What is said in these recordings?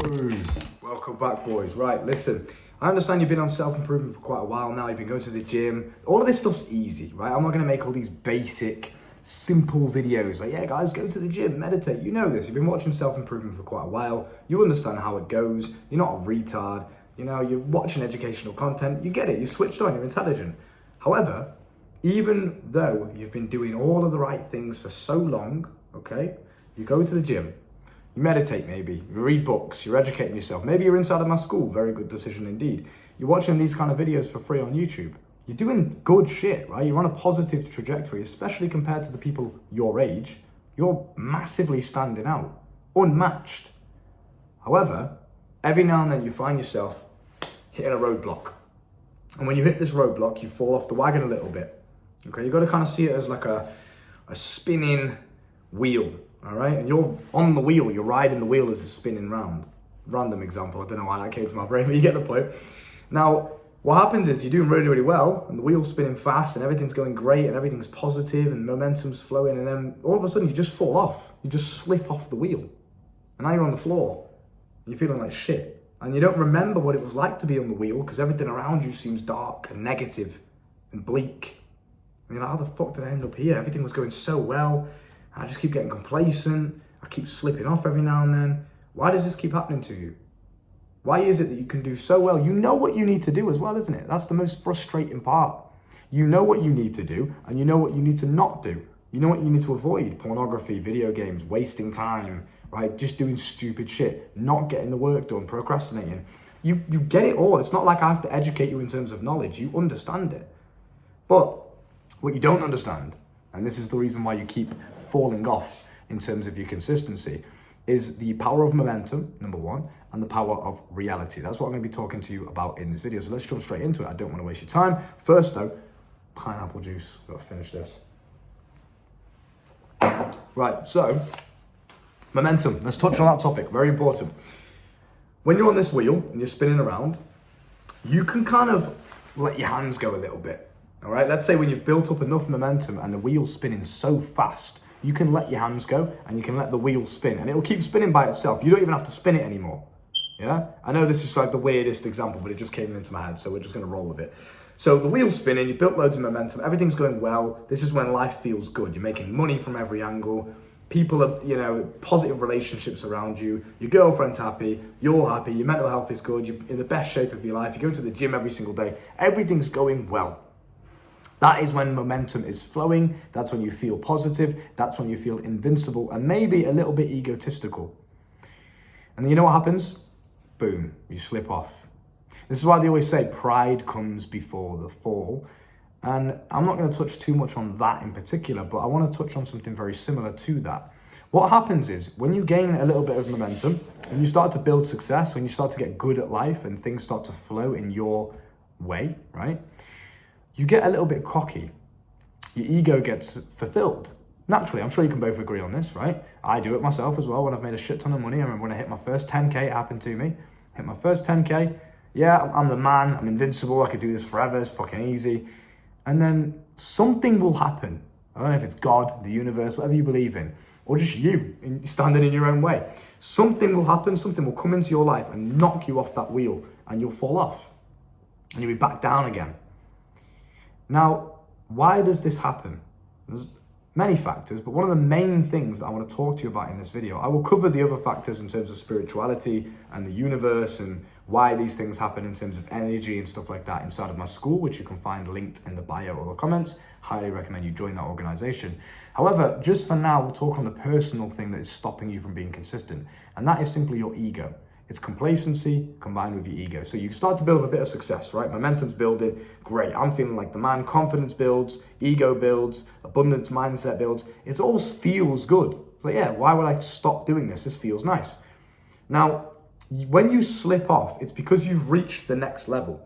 Boom. Welcome back, boys. Right, listen, I understand you've been on self-improvement for quite a while now. You've been going to the gym. All of this stuff's easy, right? I'm not going to make all these basic, simple videos like, yeah, guys, go to the gym, meditate. You know this. You've been watching self-improvement for quite a while. You understand how it goes. You're not a retard. You know, you're watching educational content. You get it. You're switched on. You're intelligent. However, even though you've been doing all of the right things for so long, okay, you go to the gym. You meditate maybe, you read books, you're educating yourself. Maybe you're inside of my school, very good decision indeed. You're watching these kind of videos for free on YouTube. You're doing good shit, right? You're on a positive trajectory, especially compared to the people your age. You're massively standing out, unmatched. However, every now and then you find yourself hitting a roadblock. And when you hit this roadblock, you fall off the wagon a little bit. Okay, you've got to kind of see it as like a spinning wheel. All right, and you're on the wheel, you're riding the wheel as it's spinning round. Random example, I don't know why that came to my brain, but you get the point. Now, what happens is you're doing really, really well, and the wheel's spinning fast, and everything's going great, and everything's positive, and momentum's flowing, and then all of a sudden you just fall off. You just slip off the wheel. And now you're on the floor. You're feeling like shit. And you don't remember what it was like to be on the wheel, because everything around you seems dark and negative and bleak. And you're like, how the fuck did I end up here? Everything was going so well. I just keep getting complacent. I keep slipping off every now and then. Why does this keep happening to you? Why is it that you can do so well? You know what you need to do as well, isn't it? That's the most frustrating part. You know what you need to do, and you know what you need to not do. You know what you need to avoid: pornography, video games, wasting time, right? Just doing stupid shit, not getting the work done, procrastinating. You get it all. It's not like I have to educate you in terms of knowledge. You understand it. But what you don't understand, and this is the reason why you keep falling off in terms of your consistency, is the power of momentum, number one, and the power of reality. That's what I'm going to be talking to you about in this video. So let's jump straight into it. I don't want to waste your time. First though, pineapple juice. Got to finish this. Right, so momentum. Let's touch on that topic. Very important. When you're on this wheel and you're spinning around, you can kind of let your hands go a little bit. All right, let's say when you've built up enough momentum and the wheel's spinning so fast, you can let your hands go and you can let the wheel spin, and it'll keep spinning by itself. You don't even have to spin it anymore. Yeah, I know this is like the weirdest example, but it just came into my head, so we're just going to roll with it. So the wheel's spinning, you built loads of momentum, everything's going well. This is when life feels good. You're making money from every angle. People are, positive relationships around you. Your girlfriend's happy, you're happy, your mental health is good, you're in the best shape of your life. You're going to the gym every single day. Everything's going well. That is when momentum is flowing. That's when you feel positive. That's when you feel invincible and maybe a little bit egotistical. And then you know what happens? Boom, you slip off. This is why they always say pride comes before the fall. And I'm not going to touch too much on that in particular, but I want to touch on something very similar to that. What happens is when you gain a little bit of momentum, when you start to build success, when you start to get good at life and things start to flow in your way, right? You get a little bit cocky. Your ego gets fulfilled. Naturally, I'm sure you can both agree on this, right? I do it myself as well when I've made a shit ton of money. I remember when I hit my first 10K, it happened to me. Hit my first 10K. Yeah, I'm the man. I'm invincible. I could do this forever. It's fucking easy. And then something will happen. I don't know if it's God, the universe, whatever you believe in, or just you standing in your own way. Something will happen. Something will come into your life and knock you off that wheel, and you'll fall off. And you'll be back down again. Now, why does this happen? There's many factors, but one of the main things that I want to talk to you about in this video, I will cover the other factors in terms of spirituality and the universe and why these things happen in terms of energy and stuff like that inside of my school, which you can find linked in the bio or the comments. Highly recommend you join that organization. However, just for now, we'll talk on the personal thing that is stopping you from being consistent, and that is simply your ego. It's complacency combined with your ego. So you start to build a bit of success, right? Momentum's building, great. I'm feeling like the man. Confidence builds, ego builds, abundance mindset builds. It all feels good. So yeah, why would I stop doing this? This feels nice. Now, when you slip off, it's because you've reached the next level.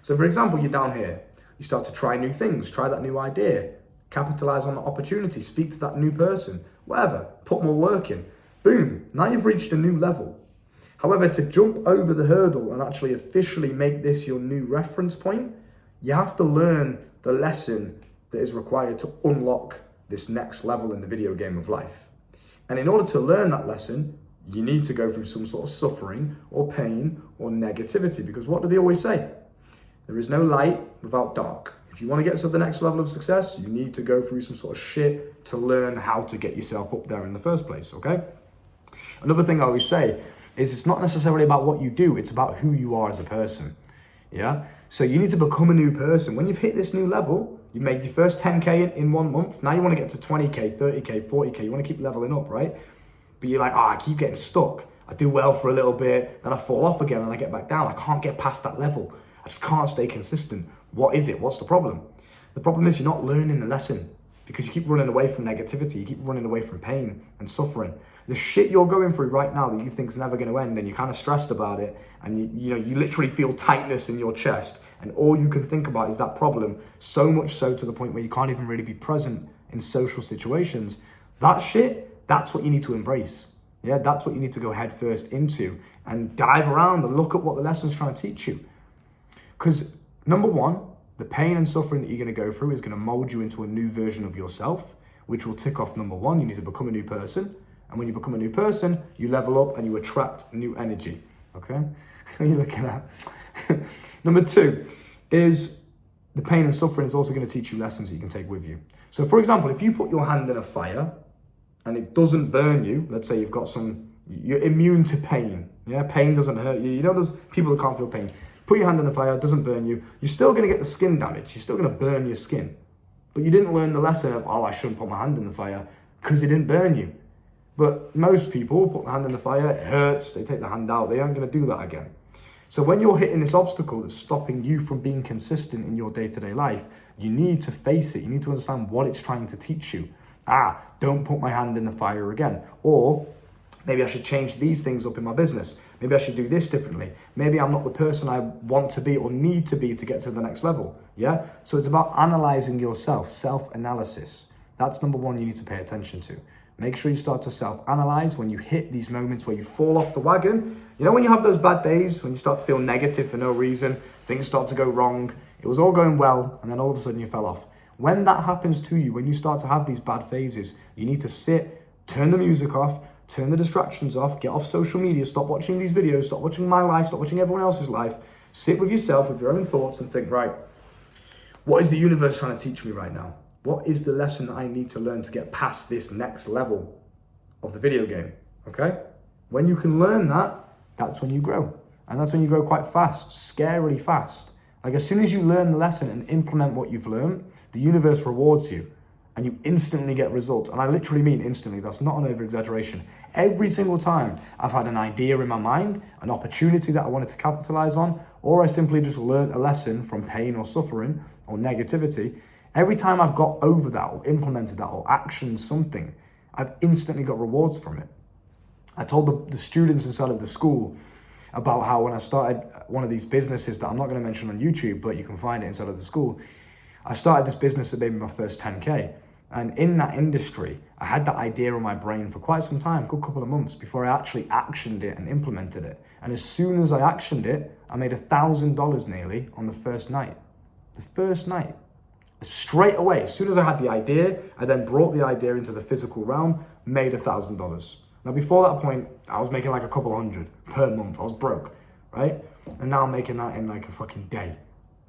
So for example, you're down here. You start to try new things, try that new idea, capitalize on the opportunity, speak to that new person, whatever, put more work in. Boom, now you've reached a new level. However, to jump over the hurdle and actually officially make this your new reference point, you have to learn the lesson that is required to unlock this next level in the video game of life. And in order to learn that lesson, You need to go through some sort of suffering or pain or negativity, because what do they always say? There is no light without dark. If you want to get to the next level of success, you need to go through some sort of shit to learn how to get yourself up there in the first place, okay? Another thing I always say is it's not necessarily about what you do, it's about who you are as a person, yeah? So you need to become a new person. When you've hit this new level, you made your first 10K in 1 month, now you want to get to 20K, 30K, 40K, you want to keep leveling up, right? But you're like, I keep getting stuck. I do well for a little bit, then I fall off again and I get back down. I can't get past that level. I just can't stay consistent. What is it? What's the problem? The problem is you're not learning the lesson because you keep running away from negativity. You keep running away from pain and suffering. The shit you're going through right now that you think is never going to end, and you're kind of stressed about it, and you literally feel tightness in your chest, and all you can think about is that problem, so much so to the point where you can't even really be present in social situations. That shit, that's what you need to embrace. Yeah, that's what you need to go head first into and dive around and look at what the lesson's trying to teach you. Because number one, the pain and suffering that you're going to go through is going to mold you into a new version of yourself, which will tick off number one. You need to become a new person. And when you become a new person, you level up and you attract new energy. Okay? What are you looking at? Number two is the pain and suffering is also going to teach you lessons that you can take with you. So for example, if you put your hand in a fire and it doesn't burn you, let's say you're immune to pain. Yeah, pain doesn't hurt you. You know, there's people that can't feel pain. Put your hand in the fire, it doesn't burn you. You're still going to get the skin damage. You're still going to burn your skin. But you didn't learn the lesson of, I shouldn't put my hand in the fire because it didn't burn you. But most people put their hand in the fire, it hurts, they take their hand out, they aren't going to do that again. So when you're hitting this obstacle that's stopping you from being consistent in your day-to-day life, you need to face it. You need to understand what it's trying to teach you. Don't put my hand in the fire again. Or maybe I should change these things up in my business. Maybe I should do this differently. Maybe I'm not the person I want to be or need to be to get to the next level. Yeah? So it's about analyzing yourself, self-analysis. That's number one you need to pay attention to. Make sure you start to self-analyze when you hit these moments where you fall off the wagon. You know when you have those bad days, when you start to feel negative for no reason, things start to go wrong, it was all going well, and then all of a sudden you fell off. When that happens to you, when you start to have these bad phases, you need to sit, turn the music off, turn the distractions off, get off social media, stop watching these videos, stop watching my life, stop watching everyone else's life, sit with yourself, with your own thoughts and think, right, what is the universe trying to teach me right now? What is the lesson that I need to learn to get past this next level of the video game, okay? When you can learn that, that's when you grow. And that's when you grow quite fast, scarily fast. Like as soon as you learn the lesson and implement what you've learned, the universe rewards you and you instantly get results. And I literally mean instantly, that's not an over-exaggeration. Every single time I've had an idea in my mind, an opportunity that I wanted to capitalize on, or I simply just learned a lesson from pain or suffering or negativity, every time I've got over that or implemented that or actioned something, I've instantly got rewards from it. I told the students inside of the school about how when I started one of these businesses that I'm not going to mention on YouTube, but you can find it inside of the school. I started this business that made me my first 10K. And in that industry, I had that idea in my brain for quite some time, a good couple of months, before I actually actioned it and implemented it. And as soon as I actioned it, I made $1,000 nearly on the first night. The first night. Straight away, as soon as I had the idea, I then brought the idea into the physical realm, made $1,000. Now before that point, I was making like a couple hundred per month. I was broke, right? And now I'm making that in like a fucking day.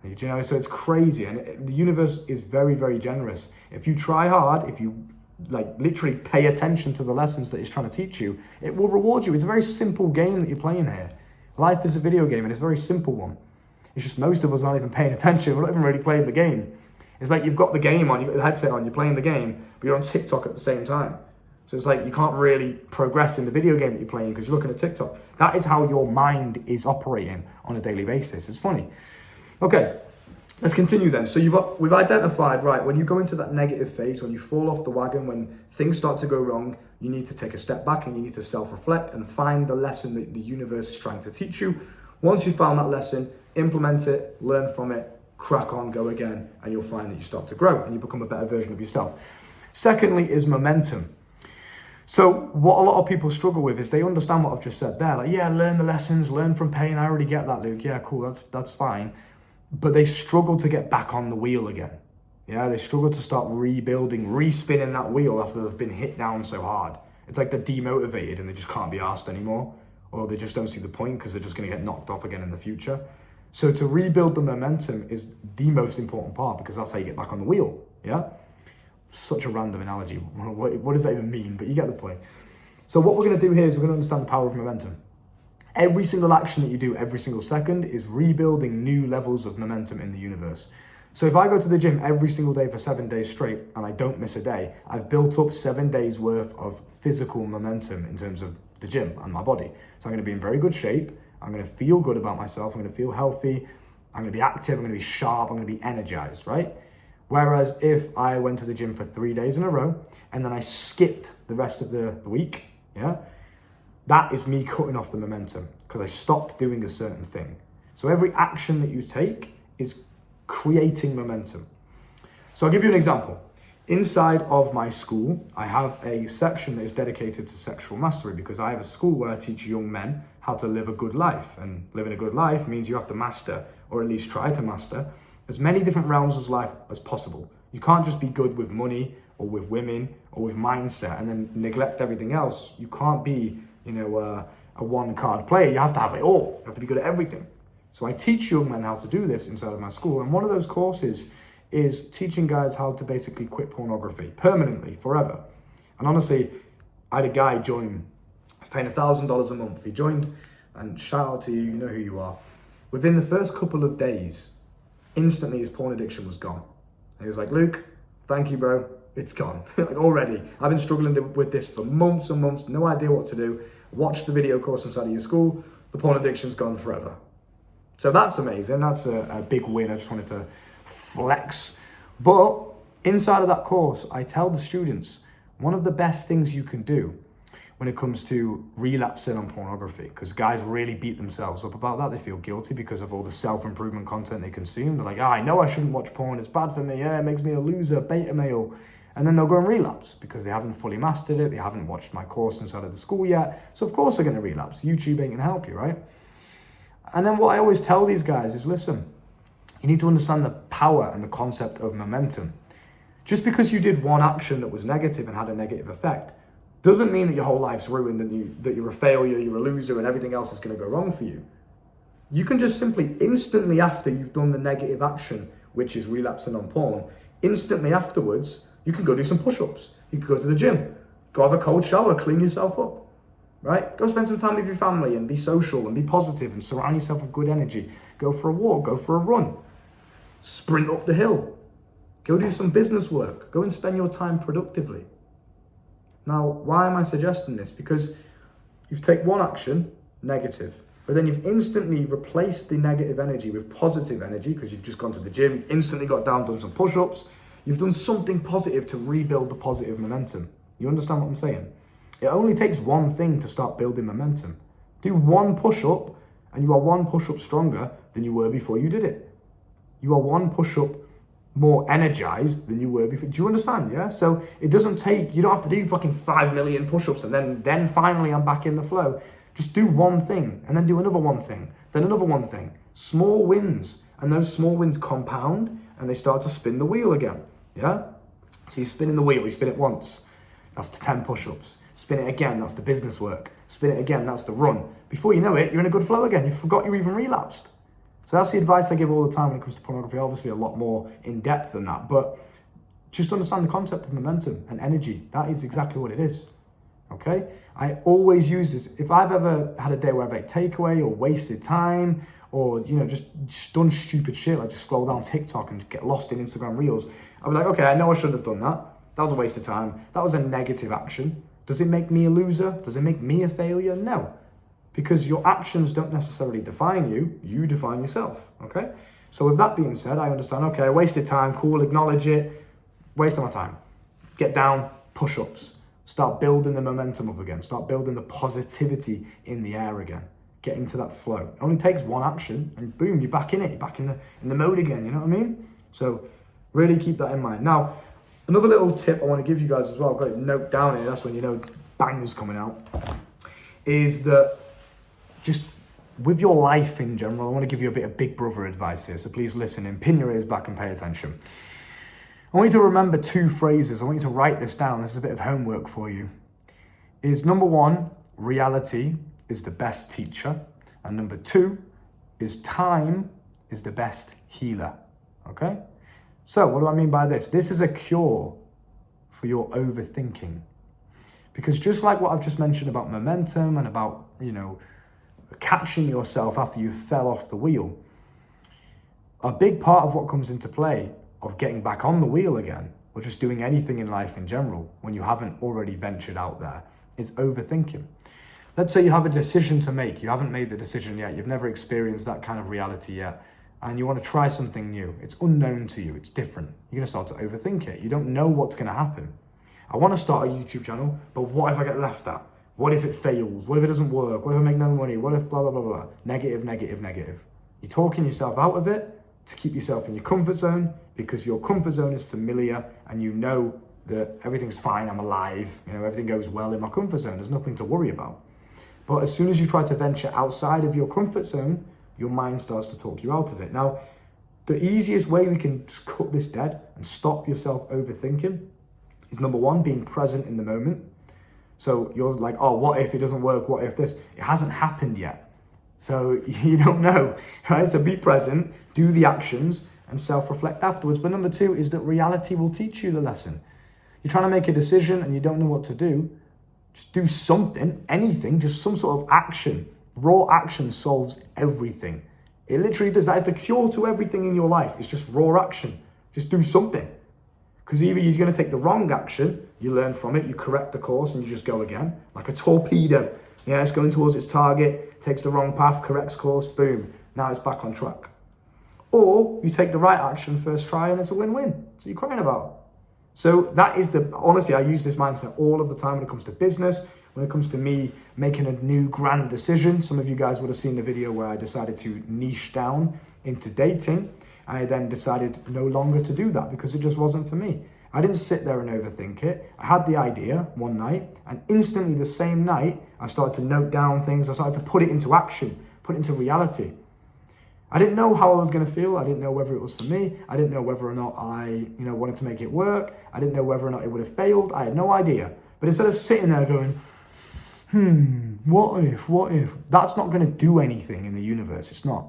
Do you know? So it's crazy. And the universe is very, very generous. If you try hard, if you like literally pay attention to the lessons that it's trying to teach you, it will reward you. It's a very simple game that you're playing here. Life is a video game and it's a very simple one. It's just most of us aren't even paying attention. We're not even really playing the game. It's like you've got the game on, you've got the headset on, you're playing the game, but you're on TikTok at the same time. So it's like you can't really progress in the video game that you're playing because you're looking at TikTok. That is how your mind is operating on a daily basis. It's funny. Okay, let's continue then. So we've identified, right, when you go into that negative phase, when you fall off the wagon, when things start to go wrong, you need to take a step back and you need to self-reflect and find the lesson that the universe is trying to teach you. Once you've found that lesson, implement it, learn from it, crack on, go again, and you'll find that you start to grow and you become a better version of yourself. Secondly is momentum. So what a lot of people struggle with is they understand what I've just said there. Like, yeah, learn the lessons, learn from pain. I already get that, Luke. Yeah, cool, that's fine. But they struggle to get back on the wheel again. Yeah, they struggle to start rebuilding, respinning that wheel after they've been hit down so hard. It's like they're demotivated and they just can't be asked anymore, or they just don't see the point because they're just going to get knocked off again in the future. So to rebuild the momentum is the most important part, because that's how you get back on the wheel, yeah? Such a random analogy. What does that even mean? But you get the point. So what we're going to do here is we're going to understand the power of momentum. Every single action that you do every single second is rebuilding new levels of momentum in the universe. So if I go to the gym every single day for 7 days straight and I don't miss a day, I've built up 7 days worth of physical momentum in terms of the gym and my body. So I'm going to be in very good shape. I'm going to feel good about myself. I'm going to feel healthy. I'm going to be active. I'm going to be sharp. I'm going to be energized, right? Whereas if I went to the gym for 3 days in a row and then I skipped the rest of the week, yeah, that is me cutting off the momentum because I stopped doing a certain thing. So every action that you take is creating momentum. So I'll give you an example. Inside of my school, I have a section that is dedicated to sexual mastery, because I have a school where I teach young men how to live a good life. And living a good life means you have to master, or at least try to master, as many different realms of life as possible. You can't just be good with money or with women or with mindset and then neglect everything else. You can't be, a one-card player. You have to have it all. You have to be good at everything. So I teach young men how to do this inside of my school. And one of those courses is teaching guys how to basically quit pornography permanently, forever. And honestly, I had a guy join. I was paying $1,000 a month. He joined, and shout out to you, you know who you are. Within the first couple of days, instantly his porn addiction was gone. And he was like, Luke, thank you, bro. It's gone. Like already. I've been struggling with this for months and months, no idea what to do. Watch the video course inside of your school. The porn addiction's gone forever. So that's amazing. That's a big win. I just wanted to flex. But inside of that course, I tell the students, one of the best things you can do when it comes to relapsing on pornography, because guys really beat themselves up about that. They feel guilty because of all the self-improvement content they consume. They're like, I know I shouldn't watch porn. It's bad for me. Yeah, it makes me a loser, beta male. And then they'll go and relapse because they haven't fully mastered it. They haven't watched my course inside of the school yet. So of course they're going to relapse. YouTube ain't going to help you, right? And then what I always tell these guys is, listen, you need to understand the power and the concept of momentum. Just because you did one action that was negative and had a negative effect doesn't mean that your whole life's ruined and that you're a failure, you're a loser, and everything else is going to go wrong for you. You can just simply, instantly after you've done the negative action, which is relapsing on porn, instantly afterwards, you can go do some push-ups. You can go to the gym, go have a cold shower, clean yourself up, right? Go spend some time with your family and be social and be positive and surround yourself with good energy. Go for a walk, go for a run, sprint up the hill, go do some business work, go and spend your time productively. Now, why am I suggesting this? Because you've taken one action, negative, but then you've instantly replaced the negative energy with positive energy because you've just gone to the gym, you've instantly got down, done some push-ups, you've done something positive to rebuild the positive momentum. You understand what I'm saying? It only takes one thing to start building momentum. Do one push-up and you are one push-up stronger than you were before you did it. You are one push-up more energized than you were before. Do you understand? Yeah. So it doesn't take, you don't have to do fucking 5 million push-ups and then finally I'm back in the flow. Just do one thing and then do another one thing, then another one thing. Small wins, and those small wins compound and they start to spin the wheel again. Yeah. So you're spinning the wheel, you spin it once, that's the 10 push-ups. Spin it again, that's the business work. Spin it again, that's the run. Before you know it, you're in a good flow again. You forgot you even relapsed. So that's the advice I give all the time when it comes to pornography. Obviously a lot more in depth than that, but just understand the concept of momentum and energy. That is exactly what it is, okay? I always use this. If I've ever had a day where I've ate takeaway or wasted time or, just done stupid shit, like just scroll down TikTok and get lost in Instagram Reels, I'll be like, okay, I know I shouldn't have done that. That was a waste of time. That was a negative action. Does it make me a loser? Does it make me a failure? No. Because your actions don't necessarily define you, you define yourself, okay? So with that being said, I understand, okay, I wasted time, cool, acknowledge it, waste of my time. Get down, push-ups. Start building the momentum up again. Start building the positivity in the air again. Get into that flow. It only takes one action and boom, you're back in it. You're back in the mode again, you know what I mean? So really keep that in mind. Now, another little tip I want to give you guys as well, I've got it note down here, that's when you know the banger's coming out, is that just with your life in general, I want to give you a bit of big brother advice here, so please listen and pin your ears back and pay attention. I want you to remember 2 phrases. I want you to write this down. This is a bit of homework for you. is number one, reality is the best teacher. And number two is time is the best healer. Okay? So what do I mean by this? This is a cure for your overthinking. Because just like what I've just mentioned about momentum and about, catching yourself after you fell off the wheel, a big part of what comes into play of getting back on the wheel again, or just doing anything in life in general, when you haven't already ventured out there, is overthinking. Let's say you have a decision to make. You haven't made the decision yet. You've never experienced that kind of reality yet. And you want to try something new. It's unknown to you. It's different. You're going to start to overthink it. You don't know what's going to happen. I want to start a YouTube channel, but what if I get left at? What if it fails? What if it doesn't work? What if I make no money? What if blah, blah, blah, blah? Negative, negative, negative. You're talking yourself out of it to keep yourself in your comfort zone, because your comfort zone is familiar and you know that everything's fine, I'm alive, everything goes well in my comfort zone, there's nothing to worry about. But as soon as you try to venture outside of your comfort zone, your mind starts to talk you out of it. Now, the easiest way we can just cut this dead and stop yourself overthinking is number one, being present in the moment. So you're like, oh, what if it doesn't work? What if this? It hasn't happened yet. So you don't know, right? So be present, do the actions, and self-reflect afterwards. But number two is that reality will teach you the lesson. You're trying to make a decision and you don't know what to do. Just do something, anything, just some sort of action. Raw action solves everything. It literally does. That is the cure to everything in your life. It's just raw action. Just do something. Because either you're going to take the wrong action, you learn from it, you correct the course, and you just go again. Like a torpedo. Yeah, it's going towards its target, takes the wrong path, corrects course, boom. Now it's back on track. Or you take the right action first try and it's a win-win. That's what you're crying about. So that is honestly, I use this mindset all of the time when it comes to business, when it comes to me making a new grand decision. Some of you guys would have seen the video where I decided to niche down into dating. I then decided no longer to do that because it just wasn't for me. I didn't sit there and overthink it. I had the idea one night, and instantly the same night, I started to note down things. I started to put it into action, put it into reality. I didn't know how I was going to feel. I didn't know whether it was for me. I didn't know whether or not I, wanted to make it work. I didn't know whether or not it would have failed. I had no idea. But instead of sitting there going, what if? That's not going to do anything in the universe. It's not.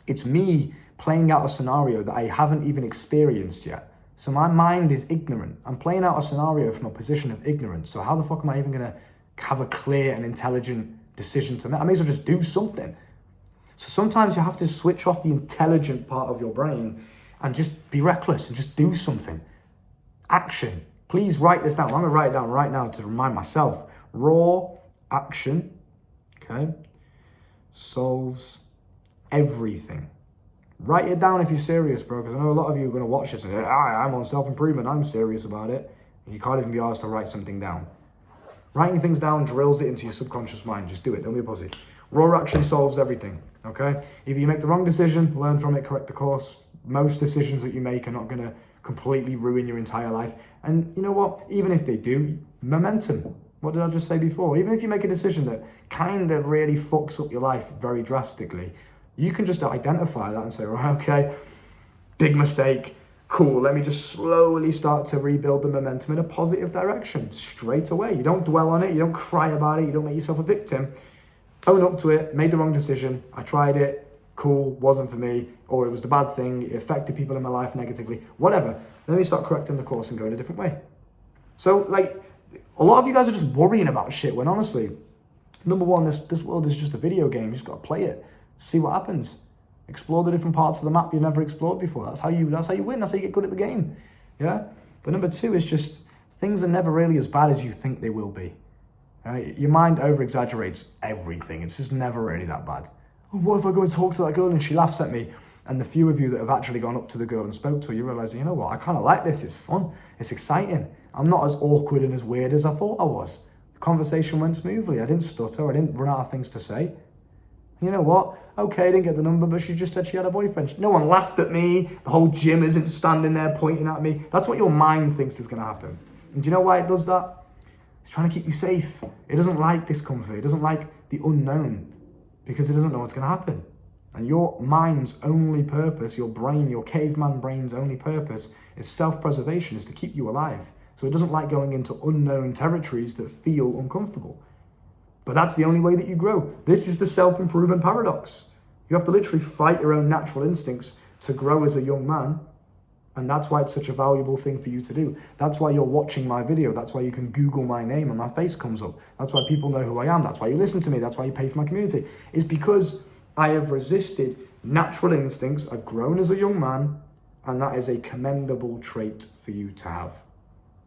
It's me playing out a scenario that I haven't even experienced yet. So my mind is ignorant. I'm playing out a scenario from a position of ignorance. So how the fuck am I even going to have a clear and intelligent decision to make? I may as well just do something. So sometimes you have to switch off the intelligent part of your brain and just be reckless and just do something. Action. Please write this down. I'm going to write it down right now to remind myself. Raw action, okay, solves everything. Write it down if you're serious, bro, because I know a lot of you are going to watch this and say, I'm on self-improvement, I'm serious about it. And you can't even be asked to write something down. Writing things down drills it into your subconscious mind. Just do it. Don't be a pussy. Raw action solves everything, okay? If you make the wrong decision, learn from it, correct the course. Most decisions that you make are not going to completely ruin your entire life. And you know what? Even if they do, momentum. What did I just say before? Even if you make a decision that kind of really fucks up your life very drastically, you can just identify that and say, right, okay, big mistake, cool, let me just slowly start to rebuild the momentum in a positive direction straight away. You don't dwell on it, you don't cry about it, you don't make yourself a victim. Own up to it, made the wrong decision, I tried it, cool, wasn't for me, or it was the bad thing, it affected people in my life negatively, whatever. Let me start correcting the course and going a different way. So, a lot of you guys are just worrying about shit when honestly, number one, this world is just a video game, you just got to play it. See what happens. Explore the different parts of the map you've never explored before. That's how you win. That's how you get good at the game. Yeah. But number two is just things are never really as bad as you think they will be. Right? Your mind over exaggerates everything. It's just never really that bad. Oh, what if I go and talk to that girl and she laughs at me? And the few of you that have actually gone up to the girl and spoke to her, you realize, you know what? I kind of like this. It's fun. It's exciting. I'm not as awkward and as weird as I thought I was. The conversation went smoothly. I didn't stutter. I didn't run out of things to say. You know what? Okay, I didn't get the number, but she just said she had a boyfriend. No one laughed at me. The whole gym isn't standing there pointing at me. That's what your mind thinks is going to happen. And do you know why it does that? It's trying to keep you safe. It doesn't like discomfort. It doesn't like the unknown because it doesn't know what's going to happen. And your mind's only purpose, your brain, your caveman brain's only purpose is self-preservation, is to keep you alive. So it doesn't like going into unknown territories that feel uncomfortable. But that's the only way that you grow. This is the self-improvement paradox. You have to literally fight your own natural instincts to grow as a young man. And that's why it's such a valuable thing for you to do. That's why you're watching my video. That's why you can Google my name and my face comes up. That's why people know who I am. That's why you listen to me. That's why you pay for my community. It's because I have resisted natural instincts. I've grown as a young man, and that is a commendable trait for you to have.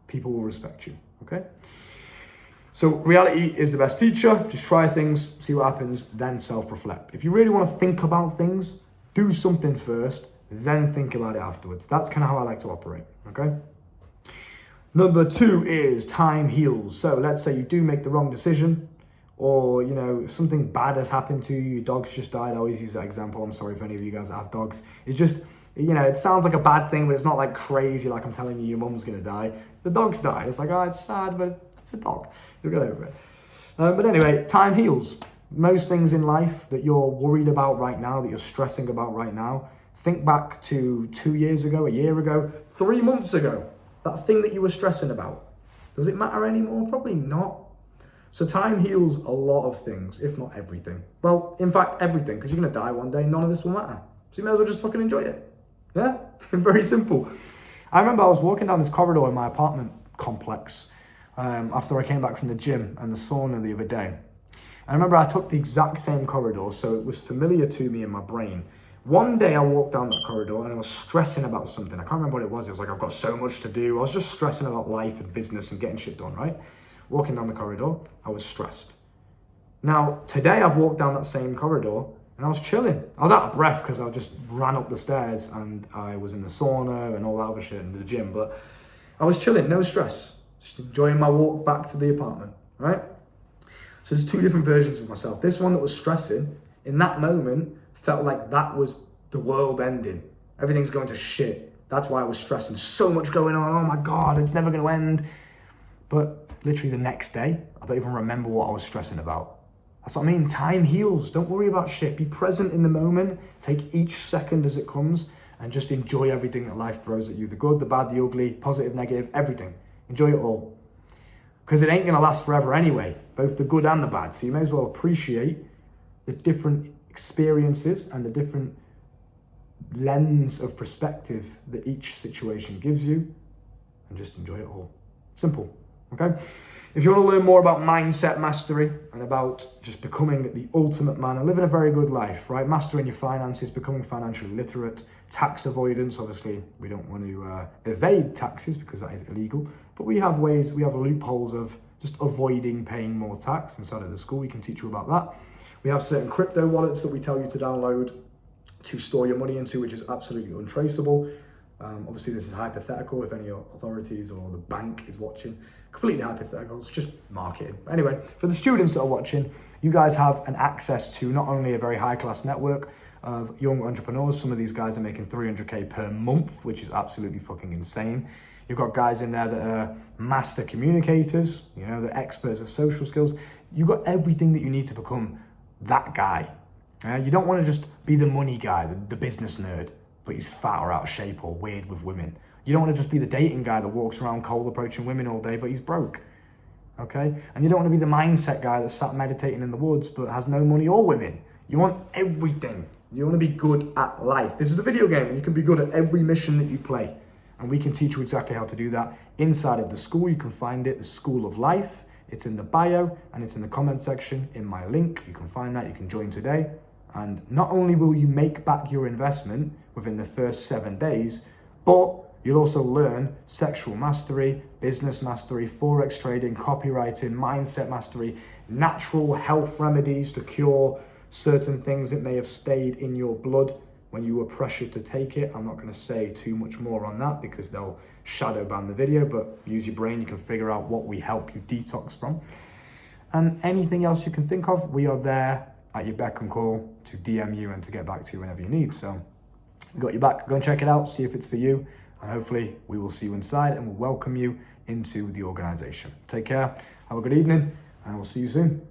People will respect you, okay? So reality is the best teacher. Just try things, see what happens, then self-reflect. If you really want to think about things, do something first, then think about it afterwards. That's kind of how I like to operate, okay? Number 2 is time heals. So let's say you do make the wrong decision, or, you know, something bad has happened to you, your dog's just died. I always use that example. I'm sorry for any of you guys that have dogs. It's just, you know, it sounds like a bad thing, but it's not like crazy, like I'm telling you your mum's gonna die. The dog's died. It's like, oh, it's sad, but it's a dog. You'll get over it. But anyway, time heals. Most things in life that you're worried about right now, that you're stressing about right now, think back to 2 years ago, a year ago, 3 months ago. That thing that you were stressing about. Does it matter anymore? Probably not. So time heals a lot of things, if not everything. Well, in fact, everything, because you're going to die one day, none of this will matter. So you may as well just fucking enjoy it. Yeah? Very simple. I remember I was walking down this corridor in my apartment complex after I came back from the gym and the sauna the other day. I remember I took the exact same corridor, so it was familiar to me in my brain. One day I walked down that corridor and I was stressing about something. I can't remember what it was. It was like, I've got so much to do. I was just stressing about life and business and getting shit done, right? Walking down the corridor, I was stressed. Now, today I've walked down that same corridor and I was chilling. I was out of breath because I just ran up the stairs and I was in the sauna and all that other shit in the gym, but I was chilling, no stress. Just enjoying my walk back to the apartment, right? So there's 2 different versions of myself. This one that was stressing, in that moment, felt like that was the world ending. Everything's going to shit. That's why I was stressing. So much going on. Oh my God, it's never going to end. But literally the next day, I don't even remember what I was stressing about. That's what I mean. Time heals. Don't worry about shit. Be present in the moment. Take each second as it comes and just enjoy everything that life throws at you. The good, the bad, the ugly, positive, negative, everything. Enjoy it all. Because it ain't going to last forever anyway, both the good and the bad. So you may as well appreciate the different experiences and the different lens of perspective that each situation gives you, and just enjoy it all. Simple, okay? If you want to learn more about mindset mastery and about just becoming the ultimate man and living a very good life, right? Mastering your finances, becoming financially literate, tax avoidance. Obviously, we don't want to evade taxes because that is illegal, but we have ways, we have loopholes of just avoiding paying more tax inside of the school. We can teach you about that. We have certain crypto wallets that we tell you to download to store your money into, which is absolutely untraceable. Obviously, this is hypothetical. If any authorities or the bank is watching, completely hypothetical. It's just marketing. Anyway, for the students that are watching, you guys have an access to not only a very high-class network of young entrepreneurs. Some of these guys are making 300K per month, which is absolutely fucking insane. You've got guys in there that are master communicators, you know, they're experts at social skills. You've got everything that you need to become that guy. You don't want to just be the money guy, the business nerd, but he's fat or out of shape or weird with women. You don't want to just be the dating guy that walks around cold approaching women all day, but he's broke. Okay? And you don't want to be the mindset guy that's sat meditating in the woods but has no money or women. You want everything. You want to be good at life. This is a video game and you can be good at every mission that you play. And we can teach you exactly how to do that inside of the school. You can find it, the School of Life. It's in the bio and it's in the comment section in my link. You can find that, you can join today. And not only will you make back your investment within the first 7 days, but you'll also learn sexual mastery, business mastery, forex trading, copywriting, mindset mastery, natural health remedies to cure certain things that may have stayed in your blood when you were pressured to take it. I'm not going to say too much more on that because they'll shadow ban the video, but use your brain, you can figure out what we help you detox from. And anything else you can think of, we are there at your beck and call to DM you and to get back to you whenever you need. So we got your back. Go and check it out, see if it's for you, and hopefully we will see you inside and we'll welcome you into the organization. Take care, have a good evening, and we'll see you soon.